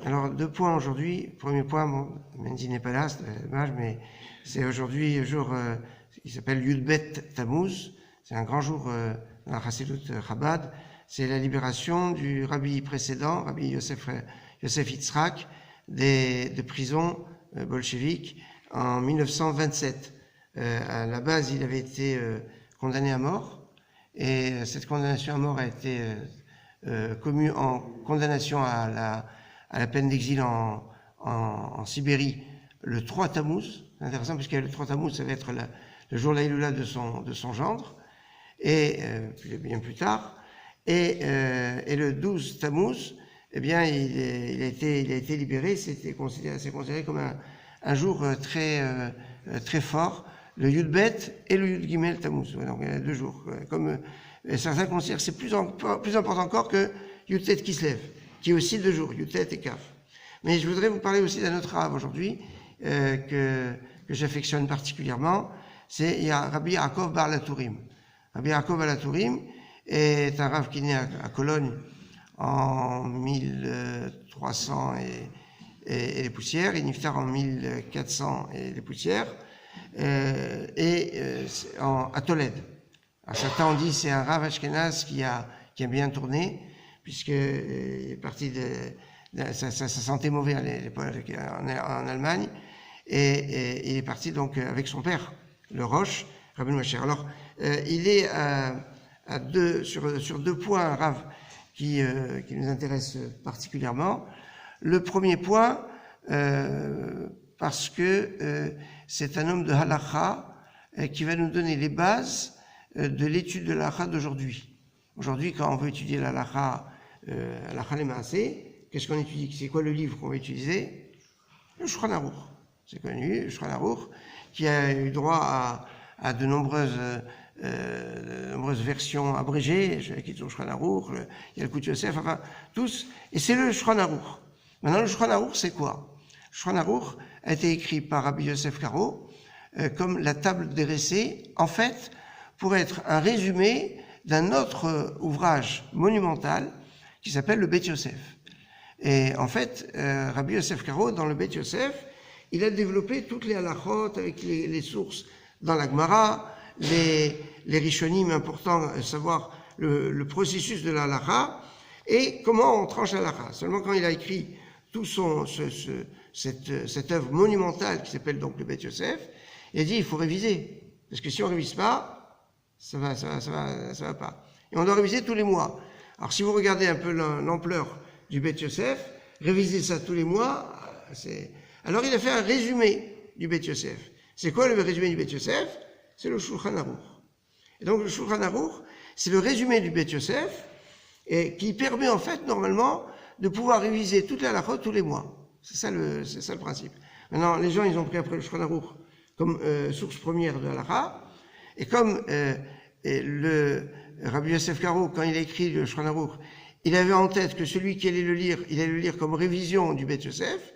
Alors, 2 points aujourd'hui. Premier point, bon, Mendy n'est pas là, c'est dommage, mais c'est aujourd'hui un jour qui s'appelle Yudbet Tammuz. C'est un grand jour dans la Chassidut Chabad. C'est la libération du rabbi précédent, Rabbi Yosef Yitzhak, de prison bolchevique en 1927. À la base, il avait été condamné à mort, et cette condamnation à mort a été commue en condamnation à la peine d'exil en Sibérie le 3 Tammuz. C'est intéressant puisque le 3 Tammuz, ça va être le jour l'Aïloula de son gendre, et bien plus tard. Et le 12 Tammuz, eh bien, il a été libéré. C'est considéré comme un jour très fort, le Yudbet et le Yud Gimel Tammuz. Donc, il y a 2 jours. Comme certains considèrent que c'est plus important encore que Yudtet Kislev, qui est aussi 2 jours, Yudtet et Kaf. Mais je voudrais vous parler aussi d'un autre rave aujourd'hui, que j'affectionne particulièrement. C'est Rabbi Yaakov Bar Latourim. Rabbi Yaakov Bar Latourim est un rave qui naît à Cologne en 1300 et les poussières, et niftar en 1400 et les poussières, à Tolède. Alors certains ont dit c'est un rave ashkénaze qui a bien tourné, puisque il est parti ça sentait mauvais à l'époque en Allemagne, et il est parti donc avec son père, le Roche, Rabbi Macher. Alors il est sur 2 points, Rav, qui nous intéressent particulièrement. Le premier point, parce que c'est un homme de halakha qui va nous donner les bases de l'étude de l'halakha d'aujourd'hui. Aujourd'hui, quand on veut étudier l'halakha, halakha les maaseh, qu'est-ce qu'on étudie? C'est quoi le livre qu'on va utiliser? Le Shulchan Aruch. C'est connu, le Shulchan Aruch, qui a eu droit à de nombreuses versions abrégées. Je quitte le Shulchan Aruch, il y a le Kutz Yosef, enfin, tous. Et c'est le Shulchan Aruch. Maintenant, le Shulchan Aruch, c'est quoi? Le Shulchan Aruch a été écrit par Rabbi Yosef Karo comme la table des récits, en fait, pour être un résumé d'un autre ouvrage monumental qui s'appelle le Bet Yosef. Et en fait, Rabbi Yosef Karo, dans le Bet Yosef, il a développé toutes les halachot avec les sources dans la Gemara, les rishonim importants, à savoir le processus de la halacha, et comment on tranche la halacha. Seulement quand il a écrit tout cette œuvre monumentale qui s'appelle donc le Bet Yosef, il a dit il faut réviser, parce que si on révise pas, ça va pas. Et on doit réviser tous les mois. Alors si vous regardez un peu l'ampleur du Bet Yosef, réviser ça tous les mois, Alors il a fait un résumé du Bet Yosef. C'est quoi le résumé du Bet Yosef? C'est le Shulchan Aruch. Et donc le Shulchan Aruch, c'est le résumé du Bet Yosef, et qui permet en fait normalement de pouvoir réviser toute la halakha tous les mois. C'est ça le principe. Maintenant, les gens, ils ont pris après le Shulchan Aruch comme source première de la halakha, et comme le Rabbi Yosef Karo, quand il a écrit le Shulchan Aruch, il avait en tête que celui qui allait le lire, il allait le lire comme révision du Bet Yosef.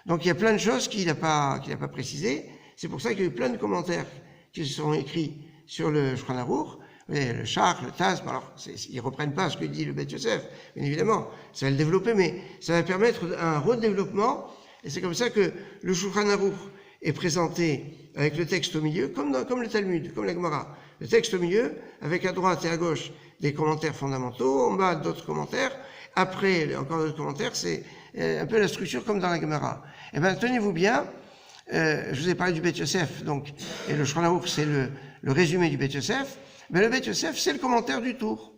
Donc il y a plein de choses qu'il n'a pas précisées. C'est pour ça qu'il y a eu plein de commentaires qui se sont écrits sur le Shulchan Aruch, le Shach, le Taz. Alors ils reprennent pas ce que dit le Bet Yosef, bien évidemment, ça va le développer, mais ça va permettre un redéveloppement. Et c'est comme ça que le Shulchan Aruch est présenté avec le texte au milieu, comme le Talmud, comme la Gemara. Le texte au milieu, avec à droite et à gauche des commentaires fondamentaux, en bas d'autres commentaires, après encore d'autres commentaires, c'est un peu la structure comme dans la Gemara. Eh bien, tenez-vous bien, je vous ai parlé du Bet Yosef, donc, et le Shulchan Aruch, c'est le résumé du Bet Yosef, mais le Bet Yosef, c'est le commentaire du tour.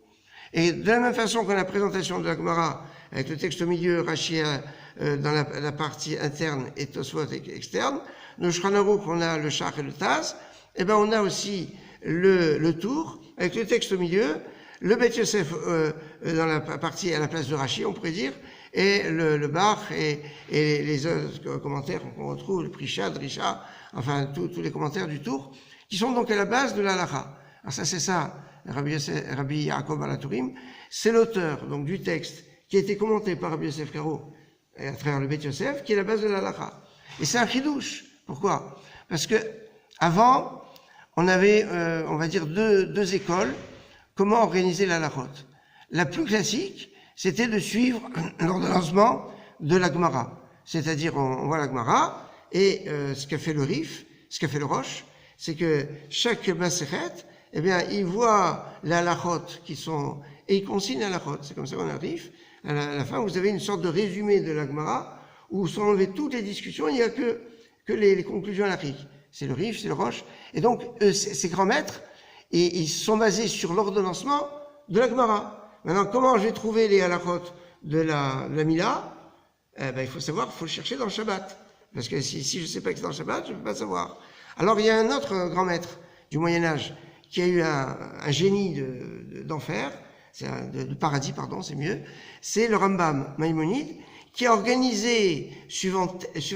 Et de la même façon que la présentation de la Gemara, avec le texte au milieu, Rashi dans la partie interne et Tosfot externe, le Shulchan Aruch, on a le Shach et le Taz, et ben on a aussi le tour, avec le texte au milieu, le Bet Yosef dans la partie à la place de Rashi, on pourrait dire, et le Bach et les autres commentaires qu'on retrouve, le Prisha, Drisha, enfin tous les commentaires du tour, qui sont donc à la base de la halakha. Alors ça c'est ça, Rabbi Yaakov Bar Latourim, c'est l'auteur donc du texte qui a été commenté par Rabbi Yosef Karo à travers le Bet Yosef, qui est la base de la halakha. Et c'est un chidouche. Pourquoi? Parce que avant, on avait, on va dire, deux écoles. Comment organiser la halachot? La plus classique, c'était de suivre l'ordonnancement de la Gemara. C'est-à-dire, on voit la Gemara, et ce qu'a fait le Rif, ce qu'a fait le Roche, c'est que chaque Masechet, eh bien, il voit les halachot qui sont, et il consigne les halachot. C'est comme ça qu'on arrive. À la fin, vous avez une sorte de résumé de la Gemara, où sont enlevées toutes les discussions, il n'y a que les conclusions halachiques. C'est le Rif, c'est le Roche. Et donc, ces grands maîtres, et ils sont basés sur l'ordonnancement de la Gemara. Maintenant, comment je vais trouver les halachot de la Mila? Il faut savoir, il faut le chercher dans le Shabbat. Parce que si je ne sais pas que c'est dans le Shabbat, je ne peux pas savoir. Alors, il y a un autre grand maître du Moyen-Âge qui a eu un génie d'enfer, de paradis, pardon, c'est mieux. C'est le Rambam Maïmonide, qui a organisé, suivant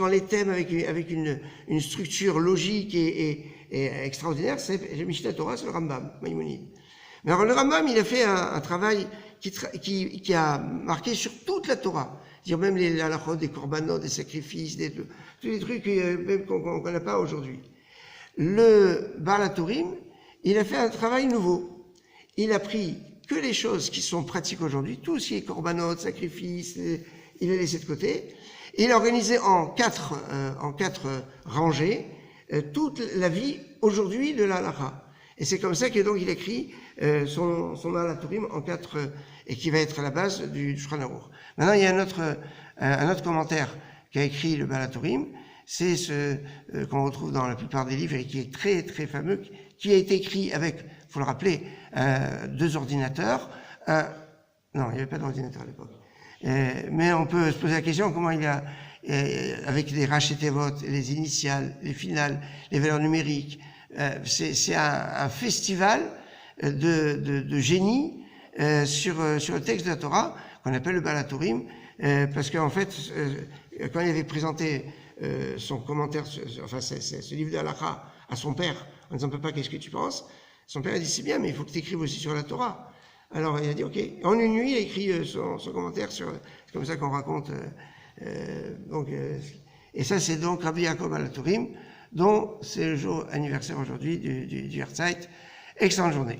les thèmes, avec une structure logique et extraordinaire. C'est le Mishneh Torah, c'est le Rambam Maïmonide. Mais alors, le Rambam, il a fait un travail qui a marqué sur toute la Torah. Dire même les halachot, des korbanot, des sacrifices, tous les trucs même qu'on ne connaît pas aujourd'hui. Le Baal HaTurim, il a fait un travail nouveau. Il a pris que les choses qui sont pratiques aujourd'hui, tout ce qui est korbanot, sacrifices, il a laissé de côté. Et il a organisé en quatre rangées toute la vie aujourd'hui de la halacha. Et c'est comme ça que donc il écrit son Baal HaTurim en 4 et qui va être à la base du Shulchan Aruch. Maintenant, il y a un autre commentaire qu'a écrit le Baal HaTurim, c'est ce qu'on retrouve dans la plupart des livres et qui est très très fameux, qui a été écrit avec, faut le rappeler, 2 ordinateurs. Non, il n'y avait pas d'ordinateur à l'époque. Mais on peut se poser la question comment il a, avec les rachetevot, les initiales, les finales, les valeurs numériques, c'est un festival de génie sur le texte de la Torah qu'on appelle le Baal HaTurim, parce qu'en fait, quand il avait présenté son commentaire, ce livre de halakha à son père, en disant papa, qu'est-ce que tu penses? Son père a dit c'est bien, mais il faut que tu écrives aussi sur la Torah. Alors il a dit ok. En une nuit, il a écrit son commentaire sur. C'est comme ça qu'on raconte. Et ça, c'est donc Rabbi Yaakov Baal HaTurim, dont c'est le jour anniversaire aujourd'hui du Yahrzeit. Excellente journée.